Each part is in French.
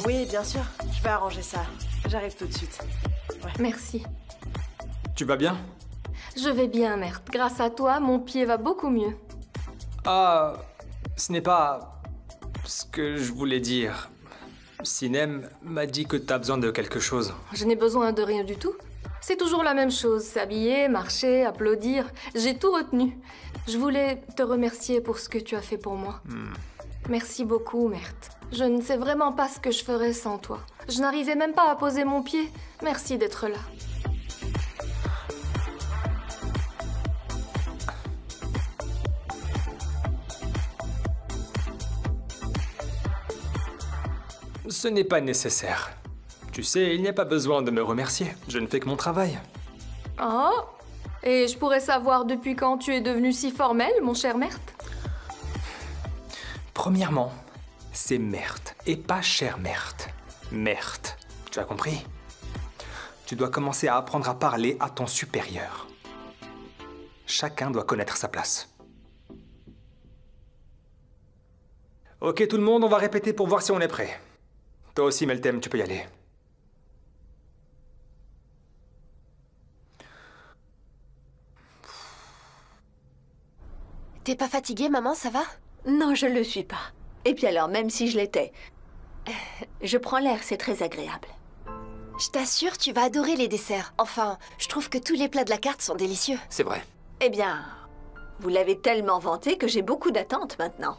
Oui, bien sûr. Je vais arranger ça. J'arrive tout de suite. Ouais. Merci. Tu vas bien? Je vais bien, Mert. Grâce à toi, mon pied va beaucoup mieux. Ah, ce n'est pas ce que je voulais dire. Sinem m'a dit que t'as besoin de quelque chose. Je n'ai besoin de rien du tout. C'est toujours la même chose, s'habiller, marcher, applaudir. J'ai tout retenu. Je voulais te remercier pour ce que tu as fait pour moi. Merci beaucoup, Mert. Je ne sais vraiment pas ce que je ferais sans toi. Je n'arrivais même pas à poser mon pied. Merci d'être là. Ce n'est pas nécessaire. Tu sais, il n'y a pas besoin de me remercier. Je ne fais que mon travail. Oh! Et je pourrais savoir depuis quand tu es devenu si formel, mon cher Mert? Premièrement, c'est Mert et pas cher Mert. Mert. Tu as compris? Tu dois commencer à apprendre à parler à ton supérieur. Chacun doit connaître sa place. Ok tout le monde, on va répéter pour voir si on est prêt. Toi aussi Meltem, tu peux y aller. T'es pas fatiguée, maman, ça va? Non, je le suis pas. Et puis alors, même si je l'étais, je prends l'air, c'est très agréable. Je t'assure, tu vas adorer les desserts. Enfin, je trouve que tous les plats de la carte sont délicieux. C'est vrai. Eh bien, vous l'avez tellement vanté que j'ai beaucoup d'attentes maintenant.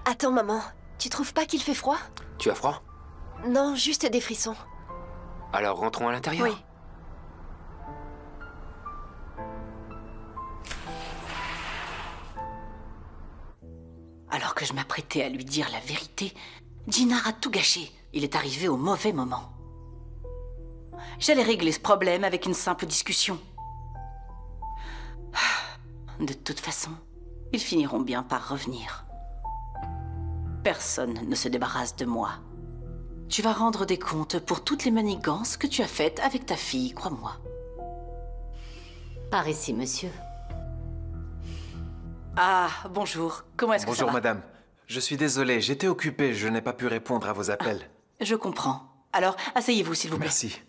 Attends, maman, tu trouves pas qu'il fait froid? Tu as froid? Non, juste des frissons. Alors rentrons à l'intérieur. Oui. Alors que je m'apprêtais à lui dire la vérité, Djinar a tout gâché. Il est arrivé au mauvais moment. J'allais régler ce problème avec une simple discussion. De toute façon, ils finiront bien par revenir. Personne ne se débarrasse de moi. Tu vas rendre des comptes pour toutes les manigances que tu as faites avec ta fille, crois-moi. Par ici, monsieur. Ah, bonjour. Comment est-ce que ça va? Bonjour, madame. Je suis désolé, j'étais occupé, je n'ai pas pu répondre à vos appels. Je comprends. Alors, asseyez-vous, s'il vous plaît. Merci.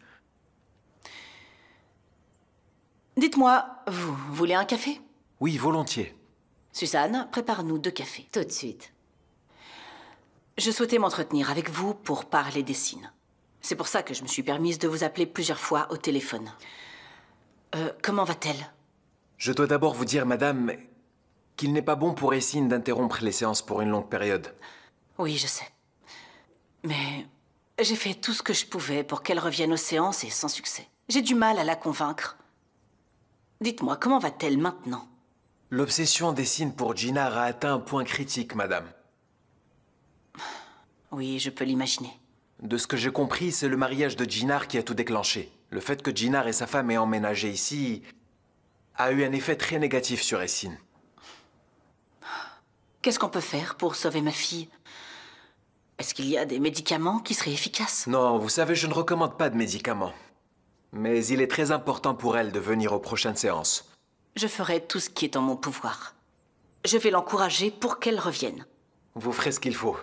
Dites-moi, vous voulez un café? Oui, volontiers. Suzanne, prépare-nous 2 cafés. Tout de suite. Je souhaitais m'entretenir avec vous pour parler d'Essine. C'est pour ça que je me suis permise de vous appeler plusieurs fois au téléphone. Comment va-t-elle? Je dois d'abord vous dire, madame, qu'il n'est pas bon pour Essine d'interrompre les séances pour une longue période. Oui, je sais. Mais j'ai fait tout ce que je pouvais pour qu'elle revienne aux séances et sans succès. J'ai du mal à la convaincre. Dites-moi, comment va-t-elle maintenant? L'obsession d'Essine pour Djinar a atteint un point critique, madame. Oui, je peux l'imaginer. De ce que j'ai compris, c'est le mariage de Djinar qui a tout déclenché. Le fait que Djinar et sa femme aient emménagé ici a eu un effet très négatif sur Essine. Qu'est-ce qu'on peut faire pour sauver ma fille? Est-ce qu'il y a des médicaments qui seraient efficaces? Non, vous savez, je ne recommande pas de médicaments. Mais il est très important pour elle de venir aux prochaines séances. Je ferai tout ce qui est en mon pouvoir. Je vais l'encourager pour qu'elle revienne. Vous ferez ce qu'il faut.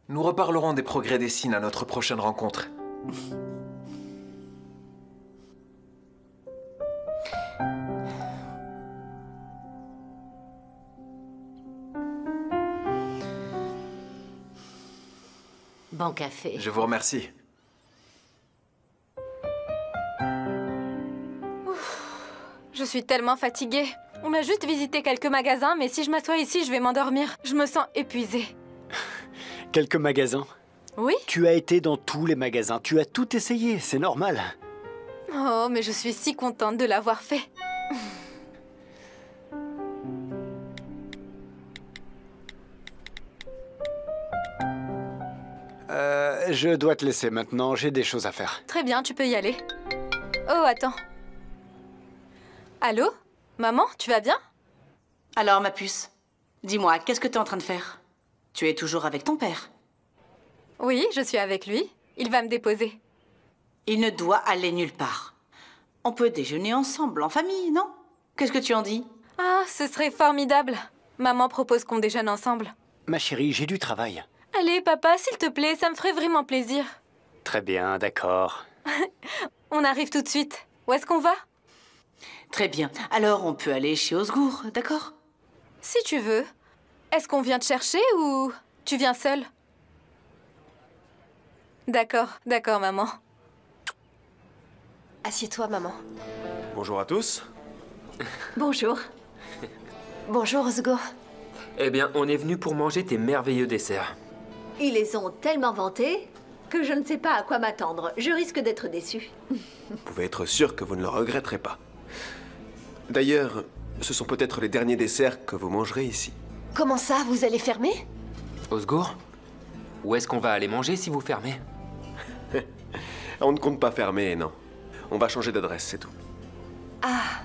Nous reparlerons des progrès d'Essine à notre prochaine rencontre. Bon café. Je vous remercie. Je suis tellement fatiguée. On a juste visité quelques magasins, mais si je m'assois ici, je vais m'endormir. Je me sens épuisée. Quelques magasins? Oui? Tu as été dans tous les magasins, tu as tout essayé, c'est normal. Oh, mais je suis si contente de l'avoir fait. Je dois te laisser maintenant, j'ai des choses à faire. Très bien, tu peux y aller. Oh, attends. Allô? Maman, tu vas bien? Alors, ma puce, dis-moi, qu'est-ce que tu es en train de faire? Tu es toujours avec ton père? Oui, je suis avec lui. Il va me déposer. Il ne doit aller nulle part. On peut déjeuner ensemble, en famille, non? Qu'est-ce que tu en dis? Ah, ce serait formidable. Maman propose qu'on déjeune ensemble. Ma chérie, j'ai du travail. Allez, papa, s'il te plaît, ça me ferait vraiment plaisir. Très bien, d'accord. On arrive tout de suite. Où est-ce qu'on va? Très bien. Alors, on peut aller chez Osgour, d'accord? Si tu veux. Est-ce qu'on vient te chercher ou tu viens seule? D'accord, d'accord, maman. Assieds-toi, maman. Bonjour à tous. Bonjour. Bonjour, Osgour. Eh bien, on est venu pour manger tes merveilleux desserts. Ils les ont tellement vantés que je ne sais pas à quoi m'attendre. Je risque d'être déçue. Vous pouvez être sûr que vous ne le regretterez pas. D'ailleurs, ce sont peut-être les derniers desserts que vous mangerez ici. Comment ça, vous allez fermer? Osgour, où est-ce qu'on va aller manger si vous fermez? On ne compte pas fermer, non. On va changer d'adresse, c'est tout. Ah.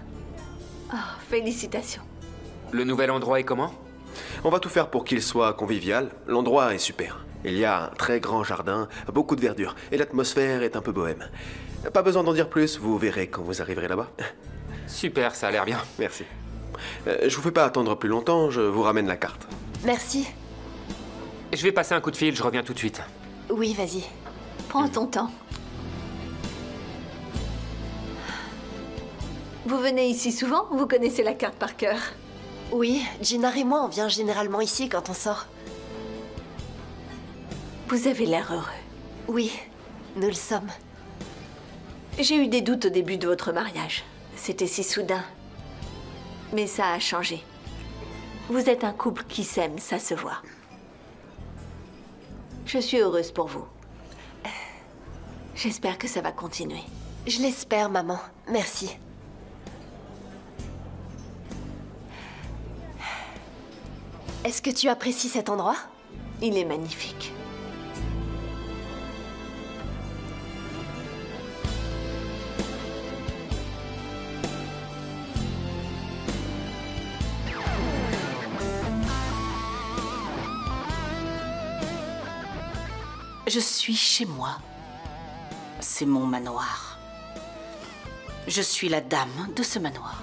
Oh, félicitations. Le nouvel endroit est comment? On va tout faire pour qu'il soit convivial. L'endroit est super. Il y a un très grand jardin, beaucoup de verdure, et l'atmosphère est un peu bohème. Pas besoin d'en dire plus, vous verrez quand vous arriverez là-bas. Super, ça a l'air bien. Merci. Je vous fais pas attendre plus longtemps, je vous ramène la carte. Merci. Je vais passer un coup de fil, je reviens tout de suite. Oui, vas-y. Prends ton temps. Vous venez ici souvent? Vous connaissez la carte par cœur? Oui, Ginar et moi, on vient généralement ici quand on sort. Vous avez l'air heureux. Oui, nous le sommes. J'ai eu des doutes au début de votre mariage. C'était si soudain. Mais ça a changé. Vous êtes un couple qui s'aime, ça se voit. Je suis heureuse pour vous. J'espère que ça va continuer. Je l'espère, maman. Merci. Est-ce que tu apprécies cet endroit? Il est magnifique. Je suis chez moi. C'est mon manoir. Je suis la dame de ce manoir.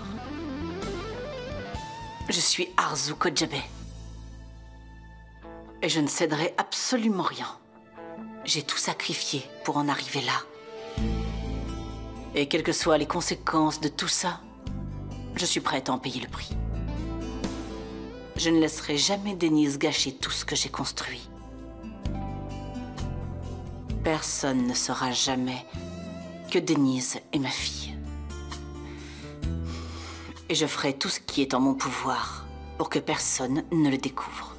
Je suis Arzu Kojabeh. Et je ne céderai absolument rien. J'ai tout sacrifié pour en arriver là. Et quelles que soient les conséquences de tout ça, je suis prête à en payer le prix. Je ne laisserai jamais Denise gâcher tout ce que j'ai construit. Personne ne saura jamais que Denise est ma fille. Et je ferai tout ce qui est en mon pouvoir pour que personne ne le découvre.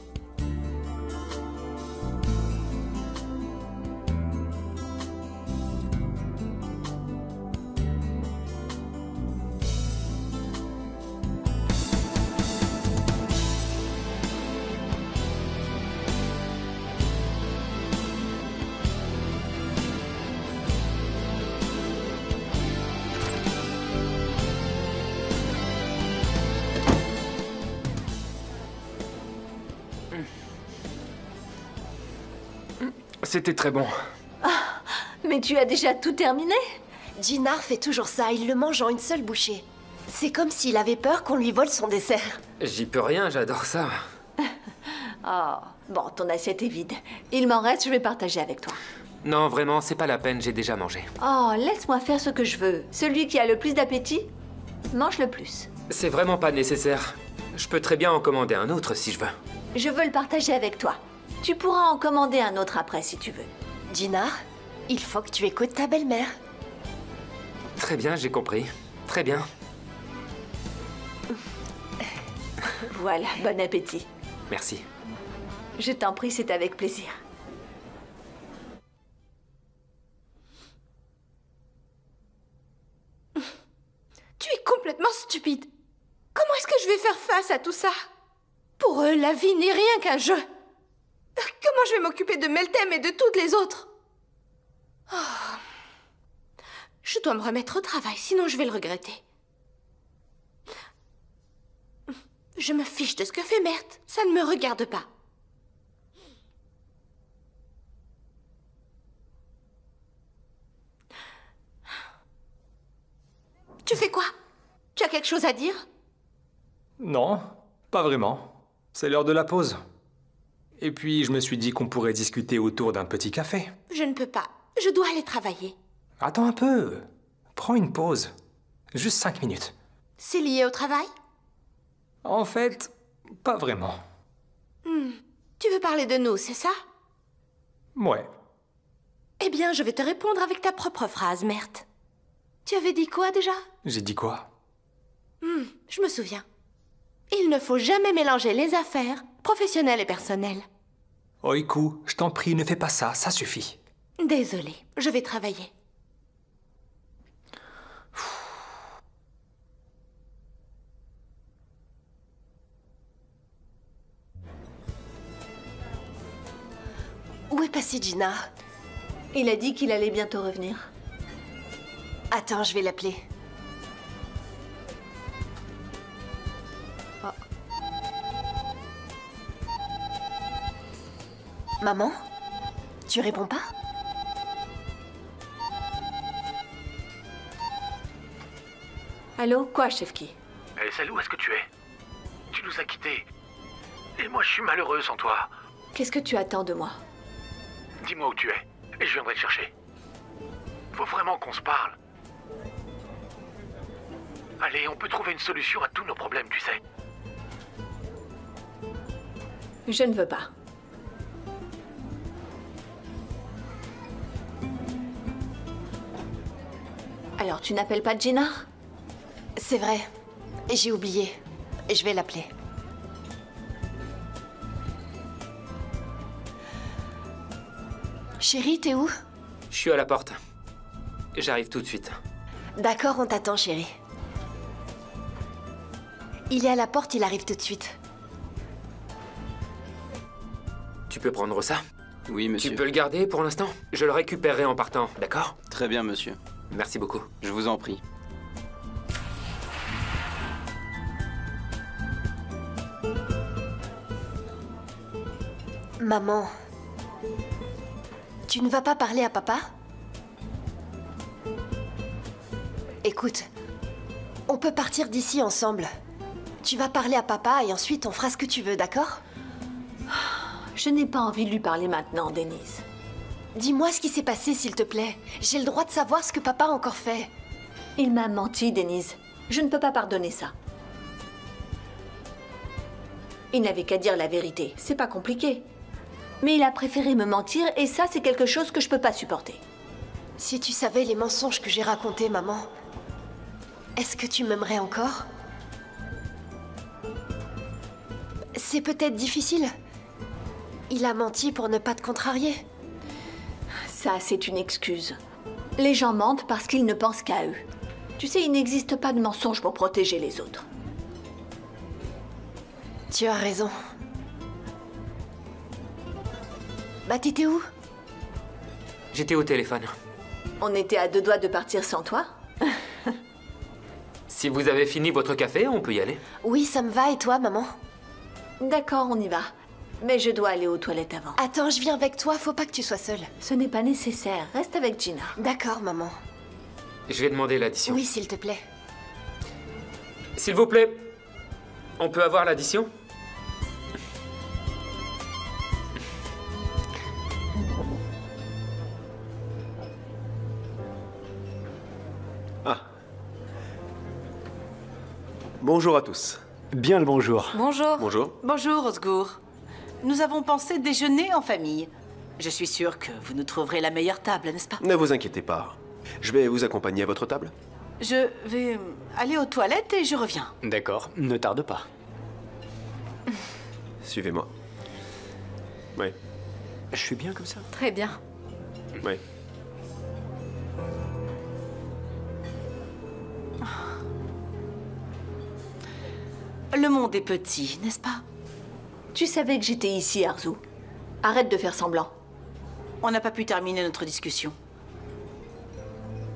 C'était très bon. Ah, mais tu as déjà tout terminé? Ginar fait toujours ça, il le mange en une seule bouchée. C'est comme s'il avait peur qu'on lui vole son dessert. J'y peux rien, j'adore ça. Oh, bon, ton assiette est vide. Il m'en reste, je vais partager avec toi. Non, vraiment, c'est pas la peine, j'ai déjà mangé. Oh, laisse-moi faire ce que je veux. Celui qui a le plus d'appétit, mange le plus. C'est vraiment pas nécessaire. Je peux très bien en commander un autre si je veux. Je veux le partager avec toi. Tu pourras en commander un autre après si tu veux. Ginar, il faut que tu écoutes ta belle-mère. Très bien, j'ai compris. Très bien. Voilà, bon appétit. Merci. Je t'en prie, c'est avec plaisir. Tu es complètement stupide. Comment est-ce que je vais faire face à tout ça? Pour eux, la vie n'est rien qu'un jeu. Comment je vais m'occuper de Meltem et de toutes les autres? Oh. Je dois me remettre au travail, sinon je vais le regretter. Je me fiche de ce que fait Mert. Ça ne me regarde pas. Tu fais quoi? Tu as quelque chose à dire? Non, pas vraiment. C'est l'heure de la pause. Et puis, je me suis dit qu'on pourrait discuter autour d'un petit café. Je ne peux pas. Je dois aller travailler. Attends un peu. Prends une pause. Juste 5 minutes. C'est lié au travail? En fait, pas vraiment. Tu veux parler de nous, c'est ça? Ouais. Eh bien, je vais te répondre avec ta propre phrase, Mert. Tu avais dit quoi déjà? J'ai dit quoi? Je me souviens. Il ne faut jamais mélanger les affaires, professionnelles et personnelles. Oiku, je t'en prie, ne fais pas ça, ça suffit. Désolée, je vais travailler. Où est passé Gina? Il a dit qu'il allait bientôt revenir. Attends, je vais l'appeler. Oh. Maman? Tu réponds pas? Allô? Quoi, Chefki? Salut, où est-ce que tu es? Tu nous as quittés. Et moi, je suis malheureux sans toi. Qu'est-ce que tu attends de moi? Dis-moi où tu es, et je viendrai te chercher. Faut vraiment qu'on se parle. Allez, on peut trouver une solution à tous nos problèmes, tu sais. Je ne veux pas. Alors, tu n'appelles pas Gina? C'est vrai. J'ai oublié. Je vais l'appeler. Chérie, t'es où? Je suis à la porte. J'arrive tout de suite. D'accord, on t'attend, chérie. Il est à la porte, il arrive tout de suite. Tu peux prendre ça? Oui, monsieur. Tu peux le garder pour l'instant? Je le récupérerai en partant, d'accord? Très bien, monsieur. Merci beaucoup. Je vous en prie. Maman, tu ne vas pas parler à papa? Écoute, on peut partir d'ici ensemble. Tu vas parler à papa et ensuite on fera ce que tu veux, d'accord? Je n'ai pas envie de lui parler maintenant, Denise. Dis-moi ce qui s'est passé, s'il te plaît. J'ai le droit de savoir ce que papa a encore fait. Il m'a menti, Denise. Je ne peux pas pardonner ça. Il n'avait qu'à dire la vérité. C'est pas compliqué. Mais il a préféré me mentir et ça, c'est quelque chose que je peux pas supporter. Si tu savais les mensonges que j'ai racontés, maman, est-ce que tu m'aimerais encore? C'est peut-être difficile. Il a menti pour ne pas te contrarier. Ça, c'est une excuse. Les gens mentent parce qu'ils ne pensent qu'à eux. Tu sais, il n'existe pas de mensonge pour protéger les autres. Tu as raison. Bah, t'étais où? J'étais au téléphone. On était à 2 doigts de partir sans toi. Si vous avez fini votre café, on peut y aller. Oui, ça me va. Et toi, maman? D'accord, on y va. Mais je dois aller aux toilettes avant. Attends, je viens avec toi. Faut pas que tu sois seule. Ce n'est pas nécessaire. Reste avec Gina. D'accord, maman. Je vais demander l'addition. Oui, s'il te plaît. S'il vous plaît, on peut avoir l'addition? Ah. Bonjour à tous. Bien le bonjour. Bonjour. Bonjour. Bonjour, Osgour. Nous avons pensé déjeuner en famille. Je suis sûre que vous nous trouverez la meilleure table, n'est-ce pas? Ne vous inquiétez pas. Je vais vous accompagner à votre table. Je vais aller aux toilettes et je reviens. D'accord, ne tarde pas. Suivez-moi. Oui, Je suis bien comme ça? Très bien. oui. Le monde est petit, n'est-ce pas? Tu savais que j'étais ici, Arzu. Arrête de faire semblant. On n'a pas pu terminer notre discussion.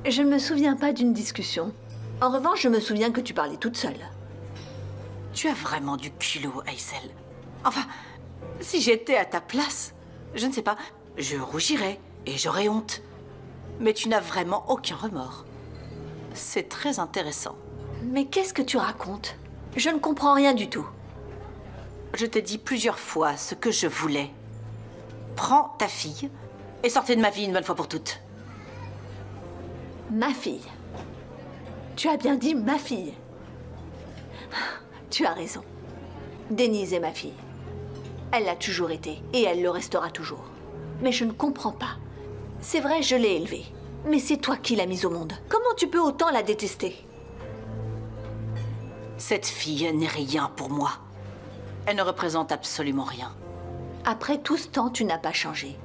Je ne me souviens pas d'une discussion. En revanche, je me souviens que tu parlais toute seule. Tu as vraiment du culot, Aïssel. Enfin, si j'étais à ta place, je ne sais pas, je rougirais et j'aurais honte. Mais tu n'as vraiment aucun remords. C'est très intéressant. Mais qu'est-ce que tu racontes? Je ne comprends rien du tout. Je t'ai dit plusieurs fois ce que je voulais. Prends ta fille et sortez de ma vie une bonne fois pour toutes. Ma fille. Tu as bien dit ma fille. Tu as raison. Denise est ma fille. Elle l'a toujours été et elle le restera toujours. Mais je ne comprends pas. C'est vrai, je l'ai élevée. Mais c'est toi qui l'as mise au monde. Comment tu peux autant la détester? Cette fille n'est rien pour moi. Elle ne représente absolument rien. Après tout ce temps, tu n'as pas changé.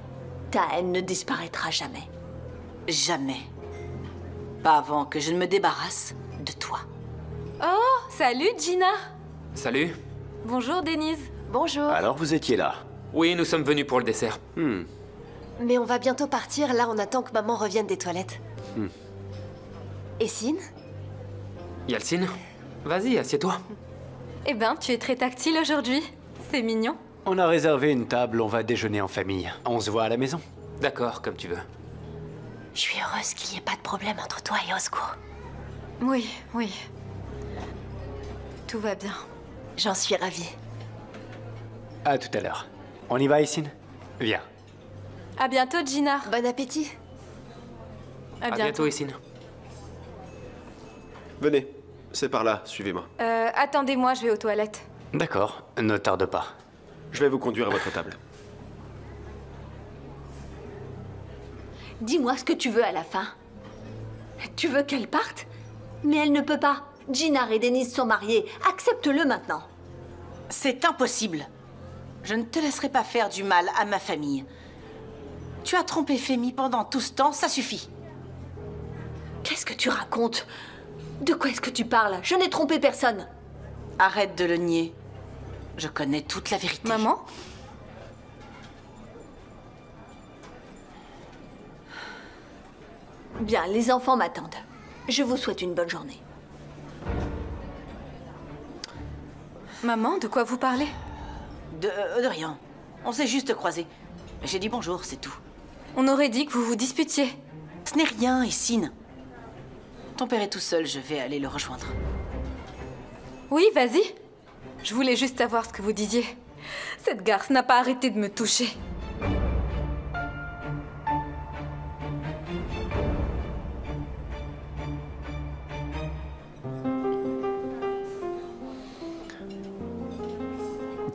Ta haine ne disparaîtra jamais. Jamais. Pas avant que je ne me débarrasse de toi. Oh, salut Gina. Salut. Bonjour Denise. Bonjour. Alors vous étiez là? Oui, nous sommes venus pour le dessert. Mais on va bientôt partir, là on attend que maman revienne des toilettes. Et Sin? Yalcine, vas-y, assieds-toi. Eh ben, tu es très tactile aujourd'hui. C'est mignon. On a réservé une table, on va déjeuner en famille. On se voit à la maison. D'accord, comme tu veux. Je suis heureuse qu'il n'y ait pas de problème entre toi et Osgour. Oui, oui. Tout va bien. J'en suis ravie. À tout à l'heure. On y va, Essine? Viens. À bientôt, Gina. Bon appétit. À bientôt, Essine. Venez, c'est par là, suivez-moi. Attendez-moi, je vais aux toilettes. D'accord, ne tarde pas. Je vais vous conduire à votre table. Dis-moi ce que tu veux à la fin. Tu veux qu'elle parte? Mais elle ne peut pas. Gina et Denise sont mariés. Accepte-le maintenant. C'est impossible. Je ne te laisserai pas faire du mal à ma famille. Tu as trompé Femi pendant tout ce temps, ça suffit. Qu'est-ce que tu racontes? De quoi est-ce que tu parles? Je n'ai trompé personne. Arrête de le nier. Je connais toute la vérité. Maman? Bien, les enfants m'attendent. Je vous souhaite une bonne journée. Maman, de quoi vous parlez? De rien. On s'est juste croisés. J'ai dit bonjour, c'est tout. On aurait dit que vous vous disputiez. Ce n'est rien, Essine. Ton père est tout seul, je vais aller le rejoindre. Oui, vas-y. Je voulais juste savoir ce que vous disiez. Cette garce n'a pas arrêté de me toucher.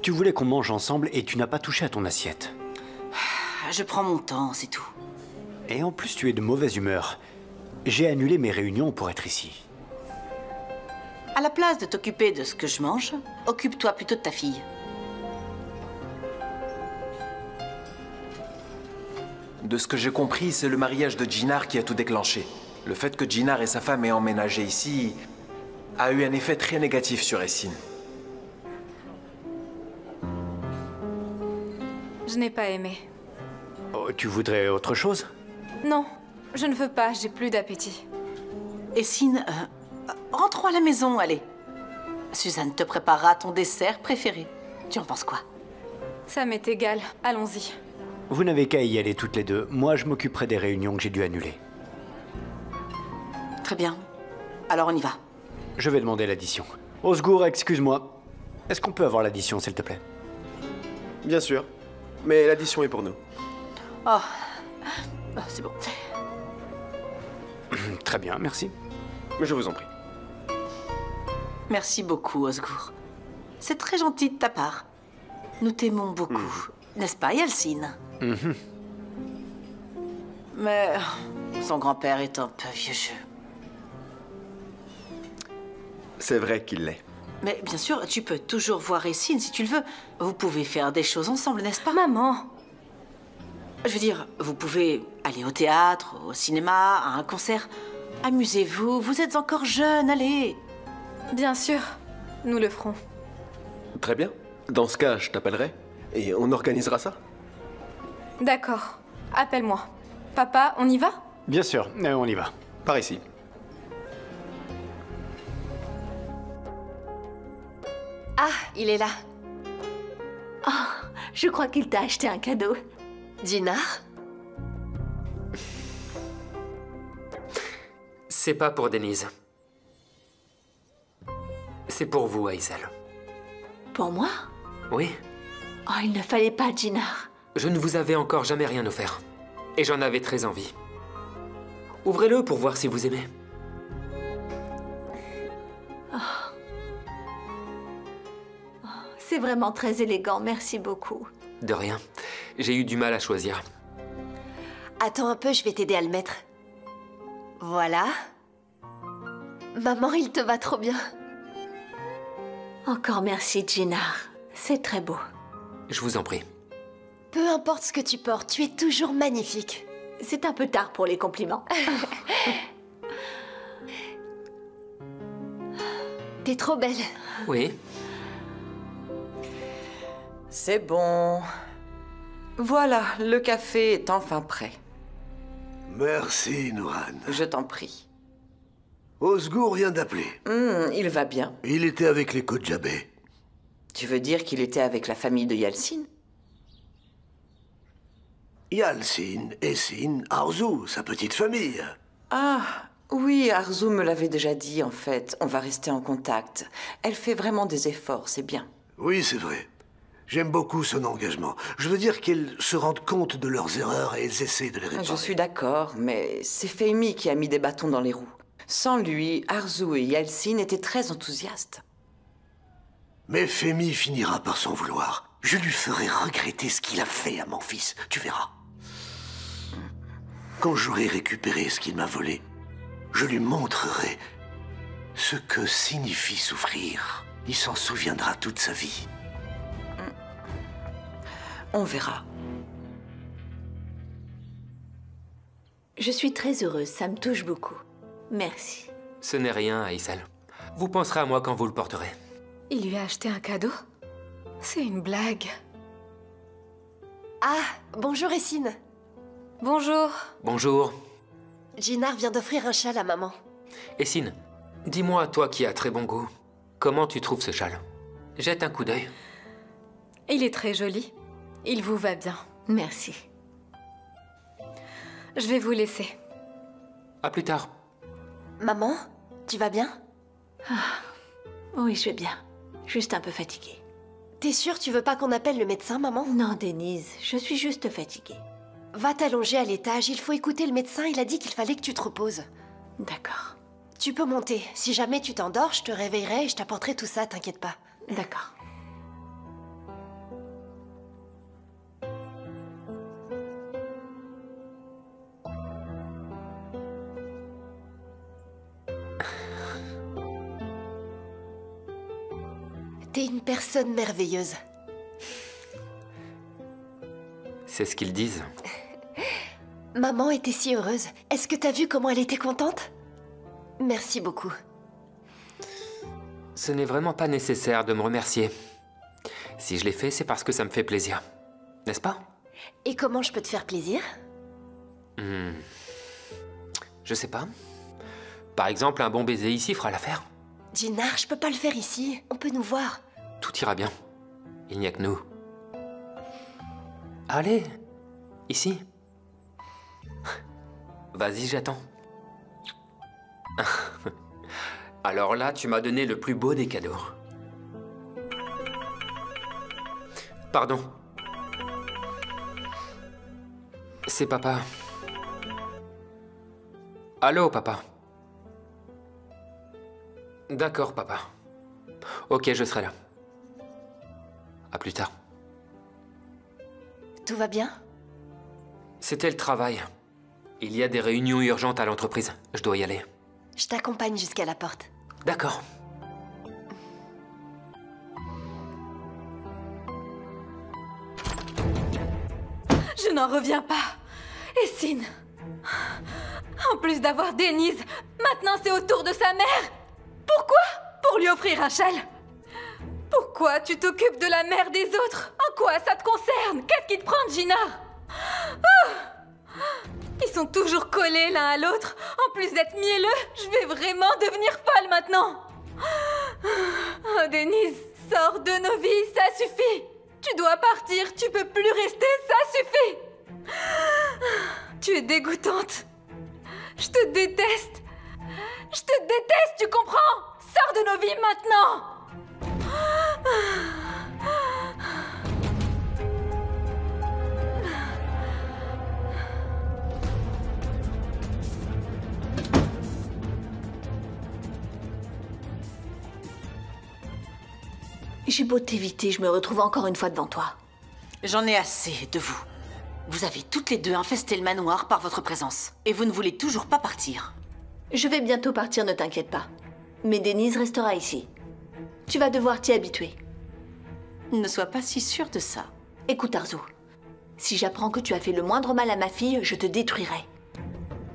Tu voulais qu'on mange ensemble et tu n'as pas touché à ton assiette. Je prends mon temps, c'est tout. Et en plus, tu es de mauvaise humeur. J'ai annulé mes réunions pour être ici. À la place de t'occuper de ce que je mange, occupe-toi plutôt de ta fille. De ce que j'ai compris, c'est le mariage de Djinar qui a tout déclenché. Le fait que Djinar et sa femme aient emménagé ici a eu un effet très négatif sur Essine. Je n'ai pas aimé. Oh, tu voudrais autre chose? Non, je ne veux pas, j'ai plus d'appétit. Essine, rentrons à la maison, allez. Suzanne te préparera ton dessert préféré. Tu en penses quoi? Ça m'est égal, allons-y. Vous n'avez qu'à y aller toutes les deux. Moi, je m'occuperai des réunions que j'ai dû annuler. Très bien. Alors on y va. Je vais demander l'addition. Osgour, excuse-moi. Est-ce qu'on peut avoir l'addition, s'il te plaît? Bien sûr. Mais l'addition est pour nous. Oh, c'est bon. Très bien, merci. Je vous en prie. Merci beaucoup, Osgour. C'est très gentil de ta part. Nous t'aimons beaucoup. N'est-ce pas, Yalcine? Mais son grand-père est un peu vieux jeu. C'est vrai qu'il l'est. Mais bien sûr, tu peux toujours voir Essine si tu le veux. Vous pouvez faire des choses ensemble, n'est-ce pas? Maman! Je veux dire, vous pouvez aller au théâtre, au cinéma, à un concert. Amusez-vous, vous êtes encore jeune, allez! Bien sûr, nous le ferons. Très bien. Dans ce cas, je t'appellerai et on organisera ça. D'accord, appelle-moi. Papa, on y va? Bien sûr, on y va. Par ici. Ah, il est là. Oh, je crois qu'il t'a acheté un cadeau. Djinar? C'est pas pour Denise. C'est pour vous, Aïsel. Pour moi? Oui? Oh, il ne fallait pas, Jinar. Je ne vous avais encore jamais rien offert. Et j'en avais très envie. Ouvrez-le pour voir si vous aimez. C'est vraiment très élégant, merci beaucoup. De rien. J'ai eu du mal à choisir. Attends un peu, je vais t'aider à le mettre. Voilà. Maman, il te va trop bien. Encore merci, Jinar. C'est très beau. Je vous en prie. Peu importe ce que tu portes, tu es toujours magnifique. C'est un peu tard pour les compliments. T'es trop belle. Oui. C'est bon. Voilà, le café est enfin prêt. Merci, Nouran. Je t'en prie. Osgour vient d'appeler. Il va bien. Il était avec les Kodjabé. Tu veux dire qu'il était avec la famille de Yalcin? Yalcin, Essin, Arzu, sa petite famille. Ah, oui, Arzu me l'avait déjà dit, en fait. On va rester en contact. Elle fait vraiment des efforts, c'est bien. Oui, c'est vrai. J'aime beaucoup son engagement. Je veux dire qu'elles se rendent compte de leurs erreurs et elles essaient de les réparer. Je suis d'accord, mais c'est Fehmi qui a mis des bâtons dans les roues. Sans lui, Arzu et Yalcin étaient très enthousiastes. Mais Fehmi finira par s'en vouloir. Je lui ferai regretter ce qu'il a fait à mon fils. Tu verras. Quand j'aurai récupéré ce qu'il m'a volé, je lui montrerai ce que signifie souffrir. Il s'en souviendra toute sa vie. On verra. Je suis très heureuse, ça me touche beaucoup. Merci. Ce n'est rien, Aïssal. Vous penserez à moi quand vous le porterez. Il lui a acheté un cadeau? C'est une blague. Ah, bonjour Essine. Bonjour. Bonjour. Jinar vient d'offrir un châle à maman. Essine, dis-moi, toi qui as très bon goût, comment tu trouves ce châle? Jette un coup d'œil. Il est très joli. Il vous va bien. Merci. Je vais vous laisser. À plus tard. Maman, tu vas bien? Oui, je vais bien. Juste un peu fatiguée. T'es sûre tu veux pas qu'on appelle le médecin, maman? Non, Denise, je suis juste fatiguée. Va t'allonger à l'étage, il faut écouter le médecin, il a dit qu'il fallait que tu te reposes. D'accord. Tu peux monter. Si jamais tu t'endors, je te réveillerai et je t'apporterai tout ça, t'inquiète pas. D'accord. T'es une personne merveilleuse. C'est ce qu'ils disent. Maman était si heureuse. Est-ce que t'as vu comment elle était contente? Merci beaucoup. Ce n'est vraiment pas nécessaire de me remercier. Si je l'ai fait, c'est parce que ça me fait plaisir. N'est-ce pas? Et comment je peux te faire plaisir? Je sais pas. Par exemple, un bon baiser ici fera l'affaire. Jinar, je peux pas le faire ici. On peut nous voir. Tout ira bien. Il n'y a que nous. Allez, ici. Vas-y, j'attends. Alors là, tu m'as donné le plus beau des cadeaux. Pardon. C'est papa. Allô, papa. D'accord, papa. Ok, je serai là. À plus tard. Tout va bien? C'était le travail. Il y a des réunions urgentes à l'entreprise. Je dois y aller. Je t'accompagne jusqu'à la porte. D'accord. Je n'en reviens pas. Essine. En plus d'avoir Denise, maintenant c'est au tour de sa mère. Pourquoi? Pour lui offrir un châle. Pourquoi tu t'occupes de la mère des autres? En quoi ça te concerne? Qu'est-ce qui te prend, Jinar? Ils sont toujours collés l'un à l'autre. En plus d'être mielleux, je vais vraiment devenir folle maintenant. Oh, Denise, sors de nos vies, ça suffit. Tu dois partir, tu peux plus rester, ça suffit. Tu es dégoûtante. Je te déteste. Je te déteste, tu comprends? Sors de nos vies maintenant. J'ai beau t'éviter, je me retrouve encore une fois devant toi. J'en ai assez de vous. Vous avez toutes les deux infesté le manoir par votre présence. Et vous ne voulez toujours pas partir. Je vais bientôt partir, ne t'inquiète pas. Mais Denise restera ici. Tu vas devoir t'y habituer. Ne sois pas si sûre de ça. Écoute, Arzu. Si j'apprends que tu as fait le moindre mal à ma fille, je te détruirai.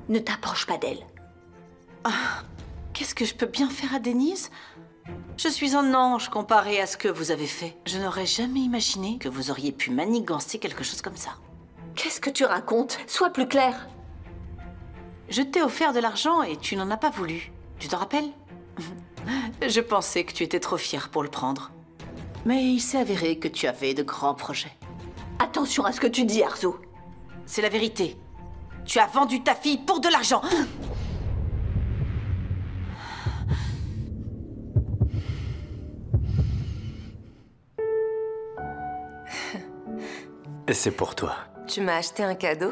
Ne t'approche pas d'elle. Ah, qu'est-ce que je peux bien faire à Denise? Je suis un ange comparé à ce que vous avez fait. Je n'aurais jamais imaginé que vous auriez pu manigancer quelque chose comme ça. Qu'est-ce que tu racontes? Sois plus clair. Je t'ai offert de l'argent et tu n'en as pas voulu. Tu t'en rappelles? Je pensais que tu étais trop fière pour le prendre. Mais il s'est avéré que tu avais de grands projets. Attention à ce que tu dis, Arzu. C'est la vérité. Tu as vendu ta fille pour de l'argent. C'est pour toi. Tu m'as acheté un cadeau?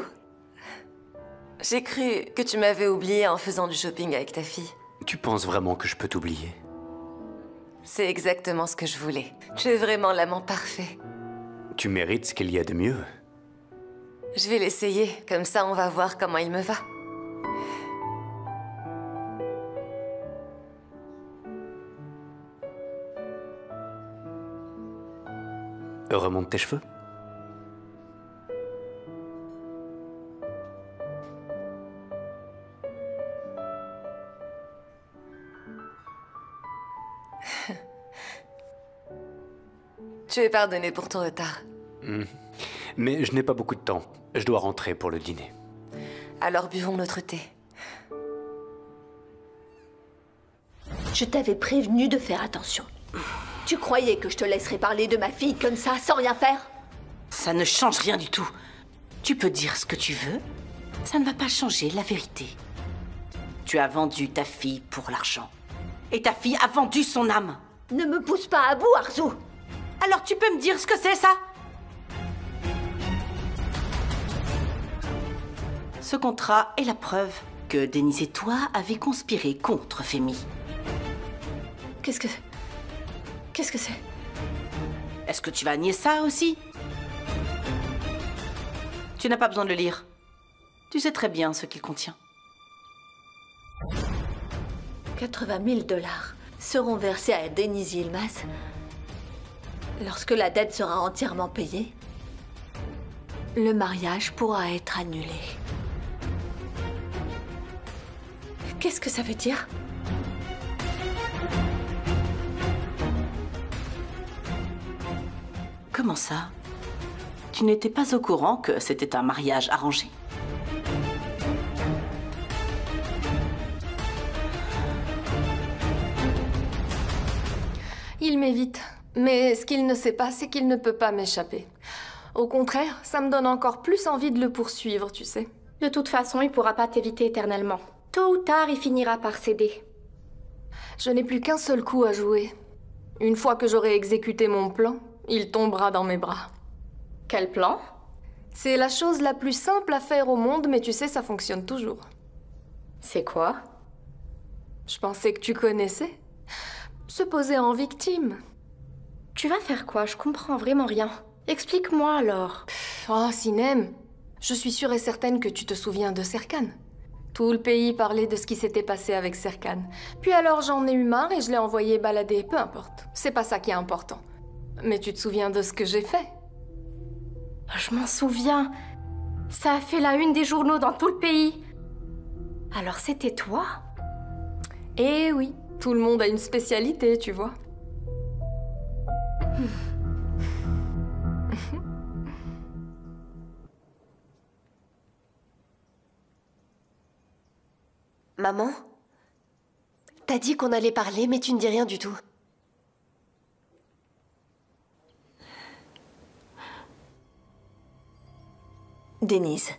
J'ai cru que tu m'avais oublié en faisant du shopping avec ta fille. Tu penses vraiment que je peux t'oublier? C'est exactement ce que je voulais. Tu es vraiment l'amant parfait. Tu mérites ce qu'il y a de mieux. Je vais l'essayer, comme ça on va voir comment il me va. Remonte tes cheveux. Tu es pardonné pour ton retard. Mais je n'ai pas beaucoup de temps. Je dois rentrer pour le dîner. Alors buvons notre thé. Je t'avais prévenu de faire attention. Tu croyais que je te laisserais parler de ma fille comme ça, sans rien faire? Ça ne change rien du tout. Tu peux dire ce que tu veux. Ça ne va pas changer la vérité. Tu as vendu ta fille pour l'argent. Et ta fille a vendu son âme. Ne me pousse pas à bout, Arzu. Alors tu peux me dire ce que c'est, ça? Ce contrat est la preuve que Denise et toi avez conspiré contre Femi. Qu'est-ce que c'est? Est-ce que tu vas nier ça aussi? Tu n'as pas besoin de le lire. Tu sais très bien ce qu'il contient. 80 000 $ seront versés à Denise Yilmaz lorsque la dette sera entièrement payée. Le mariage pourra être annulé. Qu'est-ce que ça veut dire? Comment ça? Tu n'étais pas au courant que c'était un mariage arrangé? Il m'évite. Mais ce qu'il ne sait pas, c'est qu'il ne peut pas m'échapper. Au contraire, ça me donne encore plus envie de le poursuivre, tu sais. De toute façon, il pourra pas t'éviter éternellement. Tôt ou tard, il finira par céder. Je n'ai plus qu'un seul coup à jouer. Une fois que j'aurai exécuté mon plan, il tombera dans mes bras. Quel plan? C'est la chose la plus simple à faire au monde, mais tu sais, ça fonctionne toujours. C'est quoi? Je pensais que tu connaissais. Se poser en victime. Tu vas faire quoi? Je comprends vraiment rien. Explique-moi alors. Oh, Sinem, je suis sûre et certaine que tu te souviens de Serkan. Tout le pays parlait de ce qui s'était passé avec Serkan. Puis alors j'en ai eu marre et je l'ai envoyé balader, peu importe. C'est pas ça qui est important. Mais tu te souviens de ce que j'ai fait? Je m'en souviens. Ça a fait la une des journaux dans tout le pays. Alors c'était toi? Eh oui, tout le monde a une spécialité, tu vois. Maman? T'as dit qu'on allait parler, mais tu ne dis rien du tout. Denise,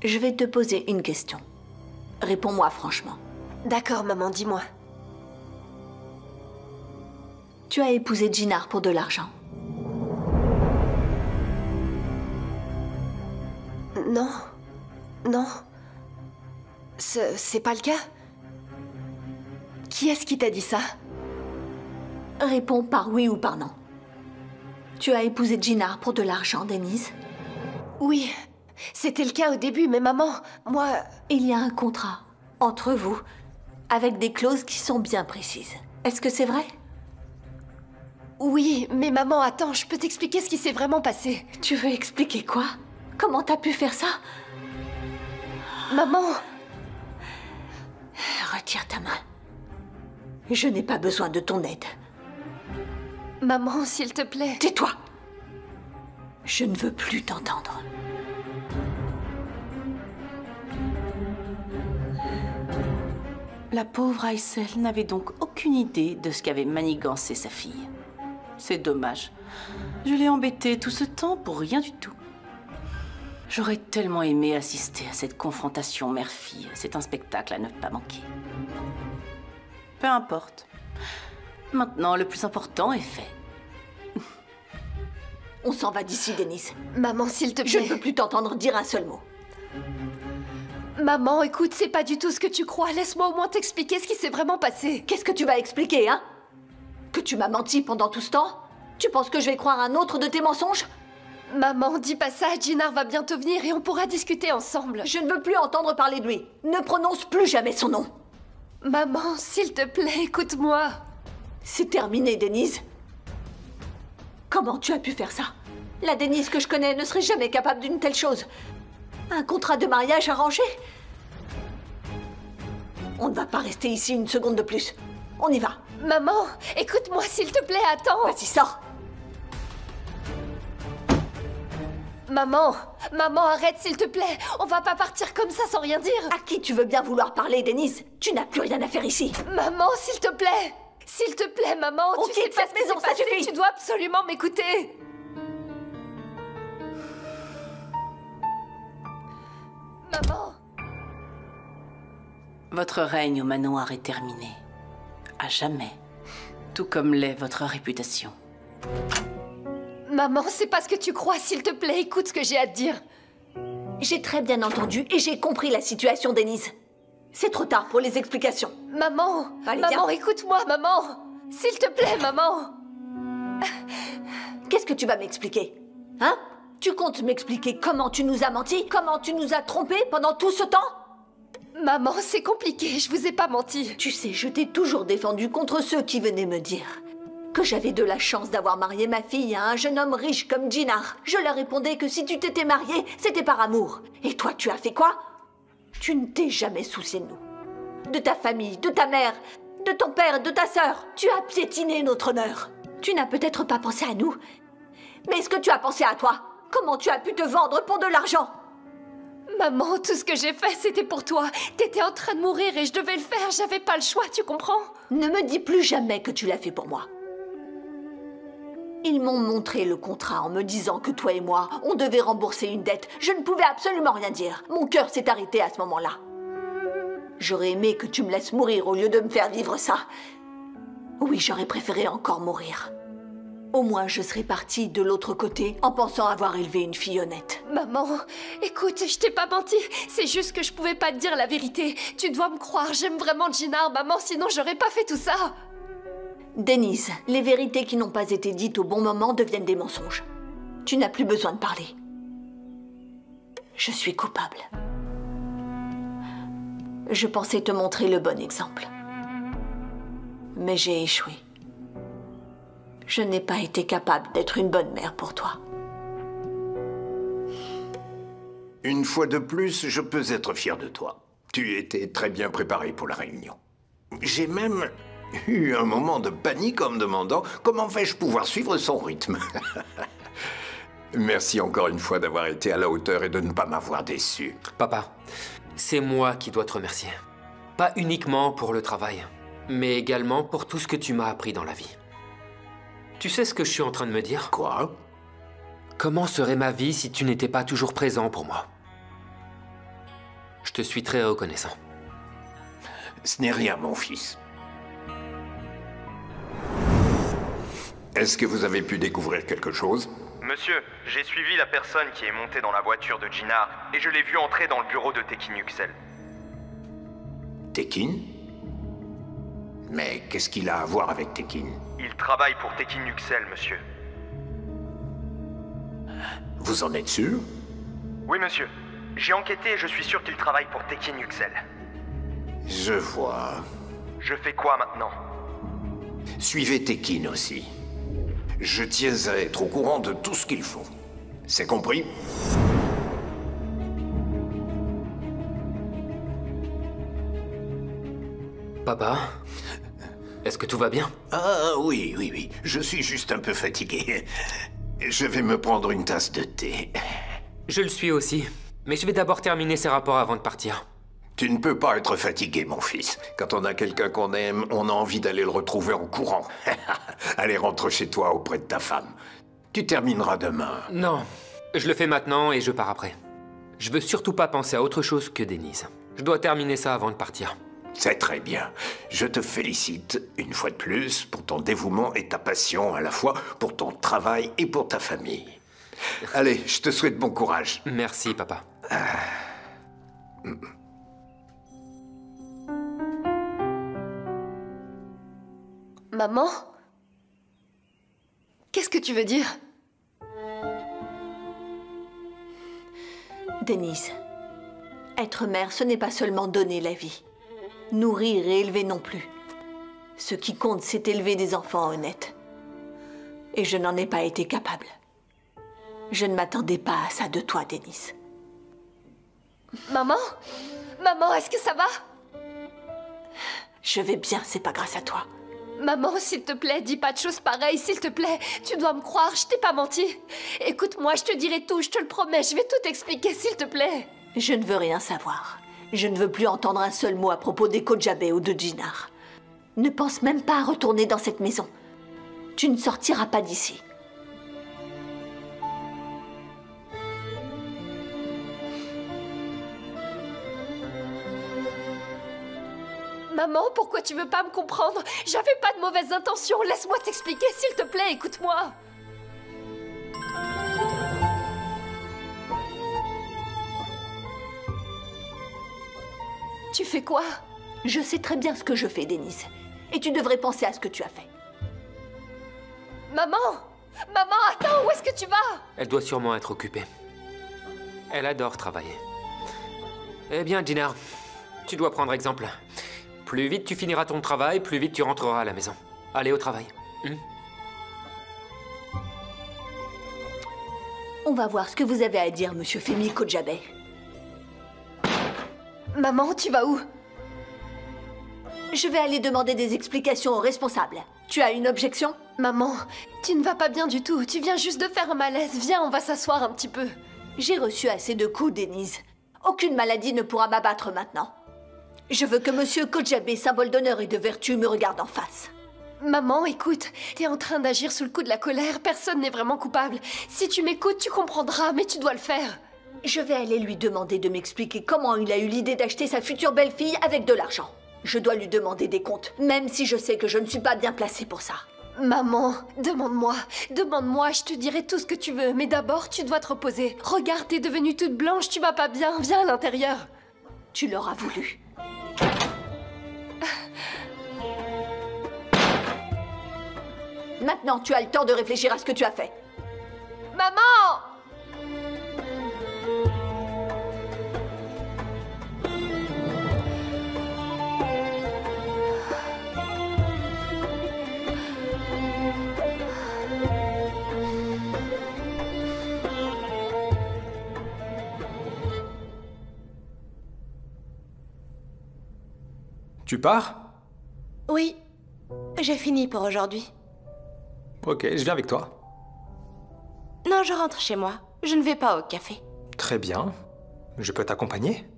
je vais te poser une question. Réponds-moi franchement. D'accord, maman, dis-moi. Tu as épousé Jinar pour de l'argent? Non. Non. C'est pas le cas. Qui est-ce qui t'a dit ça? Réponds par oui ou par non. Tu as épousé Jinar pour de l'argent, Denise? Oui, c'était le cas au début, mais maman, moi... Il y a un contrat entre vous, avec des clauses qui sont bien précises. Est-ce que c'est vrai? Oui, mais maman, attends, je peux t'expliquer ce qui s'est vraiment passé. Tu veux expliquer quoi? Comment t'as pu faire ça? Maman! Retire ta main. Je n'ai pas besoin de ton aide. Maman, s'il te plaît. Tais-toi! Je ne veux plus t'entendre. La pauvre Aysel n'avait donc aucune idée de ce qu'avait manigancé sa fille. C'est dommage. Je l'ai embêtée tout ce temps pour rien du tout. J'aurais tellement aimé assister à cette confrontation mère-fille. C'est un spectacle à ne pas manquer. Peu importe. Maintenant, le plus important est fait. On s'en va d'ici, Denise. Maman, s'il te plaît. Je ne veux plus t'entendre dire un seul mot. Maman, écoute, c'est pas du tout ce que tu crois. Laisse-moi au moins t'expliquer ce qui s'est vraiment passé. Qu'est-ce que tu vas expliquer, hein? Que tu m'as menti pendant tout ce temps? Tu penses que je vais croire un autre de tes mensonges? Maman, dis pas ça, Jinar va bientôt venir et on pourra discuter ensemble. Je ne veux plus entendre parler de lui. Ne prononce plus jamais son nom. Maman, s'il te plaît, écoute-moi. C'est terminé, Denise. Comment tu as pu faire ça? La Denise que je connais ne serait jamais capable d'une telle chose. Un contrat de mariage arrangé? On ne va pas rester ici une seconde de plus. On y va. Maman, écoute-moi s'il te plaît, attends. Vas-y, sors. Maman, arrête s'il te plaît. On va pas partir comme ça sans rien dire. À qui tu veux bien vouloir parler, Denise? Tu n'as plus rien à faire ici. Maman, s'il te plaît. S'il te plaît, maman. On quitte cette maison, ça suffit. Tu dois absolument m'écouter. Maman. Votre règne au manoir est terminé. À jamais. Tout comme l'est votre réputation. Maman, c'est pas ce que tu crois, s'il te plaît, écoute ce que j'ai à te dire. J'ai très bien entendu et j'ai compris la situation, Denise. C'est trop tard pour les explications. Maman, allez, maman, écoute-moi, maman. S'il te plaît, maman. Qu'est-ce que tu vas m'expliquer? Hein? Tu comptes m'expliquer comment tu nous as menti? Comment tu nous as trompés pendant tout ce temps? Maman, c'est compliqué, je vous ai pas menti. Tu sais, je t'ai toujours défendu contre ceux qui venaient me dire que j'avais de la chance d'avoir marié ma fille à un jeune homme riche comme Jinar. Je leur répondais que si tu t'étais mariée, c'était par amour. Et toi, tu as fait quoi? Tu ne t'es jamais soucié de nous. De ta famille, de ta mère, de ton père, de ta sœur. Tu as piétiné notre honneur. Tu n'as peut-être pas pensé à nous. Mais est-ce que tu as pensé à toi? Comment tu as pu te vendre pour de l'argent? Maman, tout ce que j'ai fait, c'était pour toi. T'étais en train de mourir et je devais le faire. J'avais pas le choix, tu comprends? Ne me dis plus jamais que tu l'as fait pour moi. Ils m'ont montré le contrat en me disant que toi et moi, on devait rembourser une dette. Je ne pouvais absolument rien dire. Mon cœur s'est arrêté à ce moment-là. J'aurais aimé que tu me laisses mourir au lieu de me faire vivre ça. Oui, j'aurais préféré encore mourir. Au moins, je serais partie de l'autre côté en pensant avoir élevé une fille honnête. Maman, écoute, je t'ai pas menti. C'est juste que je pouvais pas te dire la vérité. Tu dois me croire, j'aime vraiment Jinar, maman, sinon j'aurais pas fait tout ça. Denise, les vérités qui n'ont pas été dites au bon moment deviennent des mensonges. Tu n'as plus besoin de parler. Je suis coupable. Je pensais te montrer le bon exemple. Mais j'ai échoué. Je n'ai pas été capable d'être une bonne mère pour toi. Une fois de plus, je peux être fier de toi. Tu étais très bien préparé pour la réunion. J'ai même eu un moment de panique en me demandant comment vais-je pouvoir suivre son rythme. Merci encore une fois d'avoir été à la hauteur et de ne pas m'avoir déçu. Papa, c'est moi qui dois te remercier. Pas uniquement pour le travail, mais également pour tout ce que tu m'as appris dans la vie. Tu sais ce que je suis en train de me dire? Quoi? Comment serait ma vie si tu n'étais pas toujours présent pour moi? Je te suis très reconnaissant. Ce n'est rien, mon fils. Est-ce que vous avez pu découvrir quelque chose? Monsieur, j'ai suivi la personne qui est montée dans la voiture de Jinar et je l'ai vu entrer dans le bureau de Tekin Yüksel. Tekin? Mais qu'est-ce qu'il a à voir avec Tekin? Il travaille pour Tekin Yuxel, monsieur. Vous en êtes sûr? Oui, monsieur. J'ai enquêté et je suis sûr qu'il travaille pour Tekin Yuxel. Je vois. Je fais quoi maintenant? Suivez Tekin aussi. Je tiens à être au courant de tout ce qu'il faut. C'est compris? Papa, est-ce que tout va bien? Ah oui, oui, oui. Je suis juste un peu fatigué. Je vais me prendre une tasse de thé. Je le suis aussi. Mais je vais d'abord terminer ces rapports avant de partir. Tu ne peux pas être fatigué, mon fils. Quand on a quelqu'un qu'on aime, on a envie d'aller le retrouver en courant. Allez, rentre chez toi auprès de ta femme. Tu termineras demain. Non, je le fais maintenant et je pars après. Je veux surtout pas penser à autre chose que Denise. Je dois terminer ça avant de partir. C'est très bien. Je te félicite, une fois de plus, pour ton dévouement et ta passion, à la fois pour ton travail et pour ta famille. Allez, je te souhaite bon courage. Merci, papa. Maman? Qu'est-ce que tu veux dire? Denise, être mère, ce n'est pas seulement donner la vie. Nourrir et élever non plus. Ce qui compte, c'est élever des enfants honnêtes. Et je n'en ai pas été capable. Je ne m'attendais pas à ça de toi, Denise. Maman? Maman, est-ce que ça va? Je vais bien, c'est pas grâce à toi. Maman, s'il te plaît, dis pas de choses pareilles, s'il te plaît. Tu dois me croire, je t'ai pas menti. Écoute-moi, je te dirai tout, je te le promets, je vais tout expliquer, s'il te plaît. Je ne veux rien savoir. Je ne veux plus entendre un seul mot à propos des Kojabé ou de Jinar. Ne pense même pas à retourner dans cette maison. Tu ne sortiras pas d'ici. Maman, pourquoi tu veux pas me comprendre? J'avais pas de mauvaises intentions, laisse-moi t'expliquer, s'il te plaît, écoute-moi. Tu fais quoi? Je sais très bien ce que je fais, Denise. Et tu devrais penser à ce que tu as fait. Maman! Maman, attends, où est-ce que tu vas? Elle doit sûrement être occupée. Elle adore travailler. Eh bien, Jinar, tu dois prendre exemple. Plus vite tu finiras ton travail, plus vite tu rentreras à la maison. Allez au travail. On va voir ce que vous avez à dire, monsieur Femi Kojabé. Maman, tu vas où? Je vais aller demander des explications aux responsables. Tu as une objection? Maman, tu ne vas pas bien du tout. Tu viens juste de faire un malaise. Viens, on va s'asseoir un petit peu. J'ai reçu assez de coups, Denise. Aucune maladie ne pourra m'abattre maintenant. Je veux que monsieur Kojabé, symbole d'honneur et de vertu, me regarde en face. Maman, écoute, t'es en train d'agir sous le coup de la colère. Personne n'est vraiment coupable. Si tu m'écoutes, tu comprendras, mais tu dois le faire. Je vais aller lui demander de m'expliquer comment il a eu l'idée d'acheter sa future belle-fille avec de l'argent. Je dois lui demander des comptes, même si je sais que je ne suis pas bien placée pour ça. Maman, demande-moi, je te dirai tout ce que tu veux, mais d'abord, tu dois te reposer. Regarde, t'es devenue toute blanche, tu vas pas bien, viens à l'intérieur. Tu l'auras voulu. Maintenant, tu as le temps de réfléchir à ce que tu as fait. Maman! Tu pars? Oui, j'ai fini pour aujourd'hui. Ok, je viens avec toi. Non, je rentre chez moi. Je ne vais pas au café. Très bien. Je peux t'accompagner?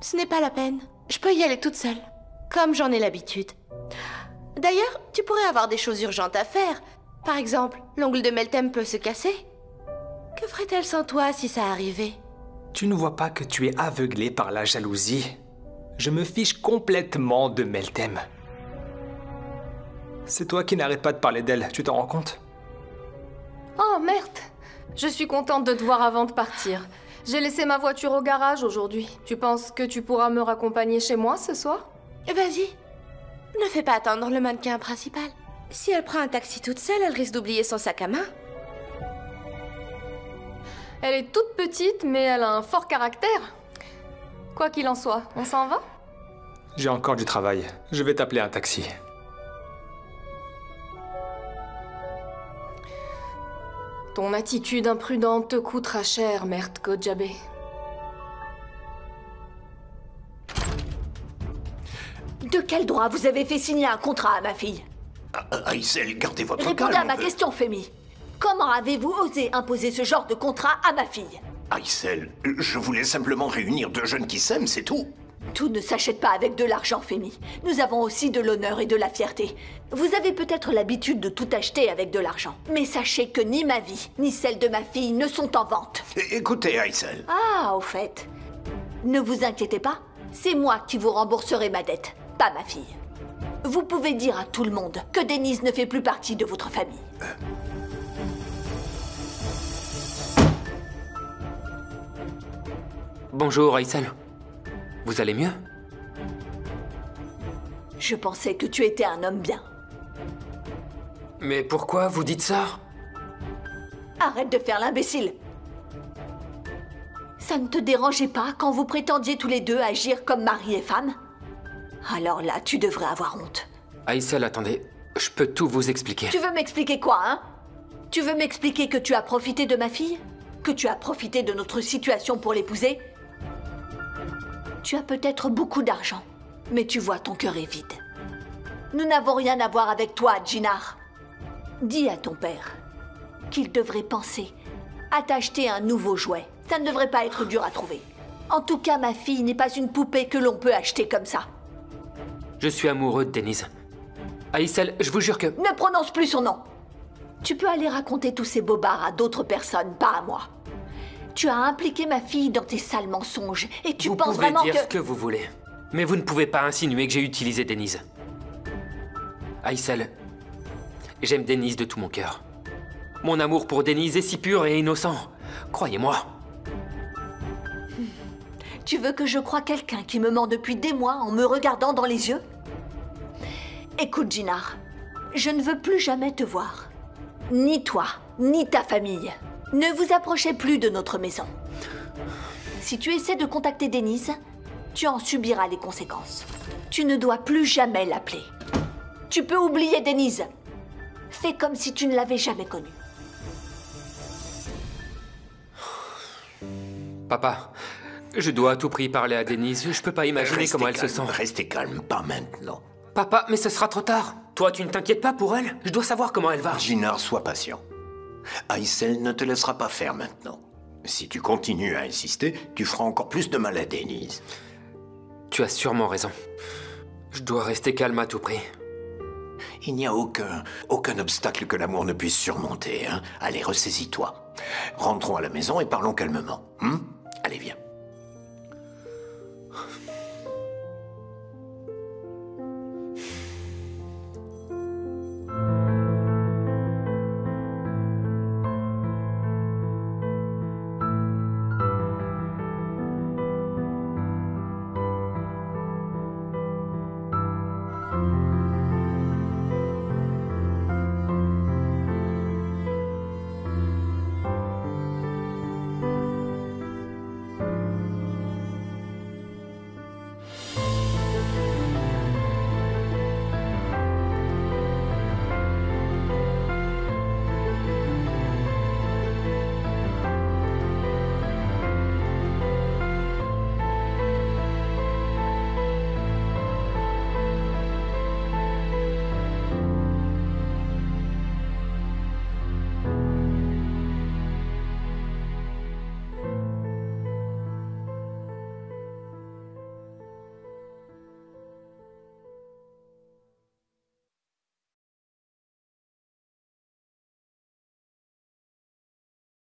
Ce n'est pas la peine. Je peux y aller toute seule, comme j'en ai l'habitude. D'ailleurs, tu pourrais avoir des choses urgentes à faire. Par exemple, l'ongle de Meltem peut se casser. Que ferait-elle sans toi si ça arrivait? Tu ne vois pas que tu es aveuglé par la jalousie? Je me fiche complètement de Meltem. C'est toi qui n'arrêtes pas de parler d'elle, tu t'en rends compte? Oh merde! Je suis contente de te voir avant de partir. J'ai laissé ma voiture au garage aujourd'hui. Tu penses que tu pourras me raccompagner chez moi ce soir? Vas-y. Ne fais pas attendre le mannequin principal. Si elle prend un taxi toute seule, elle risque d'oublier son sac à main. Elle est toute petite, mais elle a un fort caractère. Quoi qu'il en soit, on s'en va? J'ai encore du travail. Je vais t'appeler un taxi. Ton attitude imprudente te coûtera cher, Mert Kojabé. De quel droit vous avez fait signer un contrat à ma fille? Aïssel, gardez votre calme. Répondez à ma question, Femi. Comment avez-vous osé imposer ce genre de contrat à ma fille? Aïssel, je voulais simplement réunir deux jeunes qui s'aiment, c'est tout. Tout ne s'achète pas avec de l'argent, Femi. Nous avons aussi de l'honneur et de la fierté. Vous avez peut-être l'habitude de tout acheter avec de l'argent. Mais sachez que ni ma vie, ni celle de ma fille ne sont en vente. Écoutez, Aïssel. Ah, au fait. Ne vous inquiétez pas, c'est moi qui vous rembourserai ma dette, pas ma fille. Vous pouvez dire à tout le monde que Denise ne fait plus partie de votre famille. Bonjour, Aïssel. Vous allez mieux? Je pensais que tu étais un homme bien. Mais pourquoi vous dites ça? Arrête de faire l'imbécile. Ça ne te dérangeait pas quand vous prétendiez tous les deux agir comme mari et femme? Alors là, tu devrais avoir honte. Aïssel, attendez. Je peux tout vous expliquer. Tu veux m'expliquer quoi, hein? Tu veux m'expliquer que tu as profité de ma fille? Que tu as profité de notre situation pour l'épouser? Tu as peut-être beaucoup d'argent, mais tu vois, ton cœur est vide. Nous n'avons rien à voir avec toi, Jinar. Dis à ton père qu'il devrait penser à t'acheter un nouveau jouet. Ça ne devrait pas être dur à trouver. En tout cas, ma fille n'est pas une poupée que l'on peut acheter comme ça. Je suis amoureux de Denise. Aïssel, je vous jure que... Ne prononce plus son nom. Tu peux aller raconter tous ces bobards à d'autres personnes, pas à moi. Tu as impliqué ma fille dans tes sales mensonges et tu penses vraiment que... Vous pouvez dire ce que vous voulez. Mais vous ne pouvez pas insinuer que j'ai utilisé Denise. Aïssel, j'aime Denise de tout mon cœur. Mon amour pour Denise est si pur et innocent. Croyez-moi. Tu veux que je croie quelqu'un qui me ment depuis des mois en me regardant dans les yeux? Écoute, Jinar, je ne veux plus jamais te voir. Ni toi, ni ta famille. Ne vous approchez plus de notre maison. Si tu essaies de contacter Denise, tu en subiras les conséquences. Tu ne dois plus jamais l'appeler. Tu peux oublier Denise. Fais comme si tu ne l'avais jamais connue. Papa, je dois à tout prix parler à Denise. Je peux pas imaginer comment elle se sent. Restez calme, pas maintenant. Papa, mais ce sera trop tard. Toi, tu ne t'inquiètes pas pour elle? Je dois savoir comment elle va. Jinar, sois patient. Aïssel ne te laissera pas faire maintenant. Si tu continues à insister, tu feras encore plus de mal à Denise. Tu as sûrement raison. Je dois rester calme à tout prix. Il n'y a aucun obstacle que l'amour ne puisse surmonter. Hein? Allez, ressaisis-toi. Rentrons à la maison et parlons calmement. Allez, viens.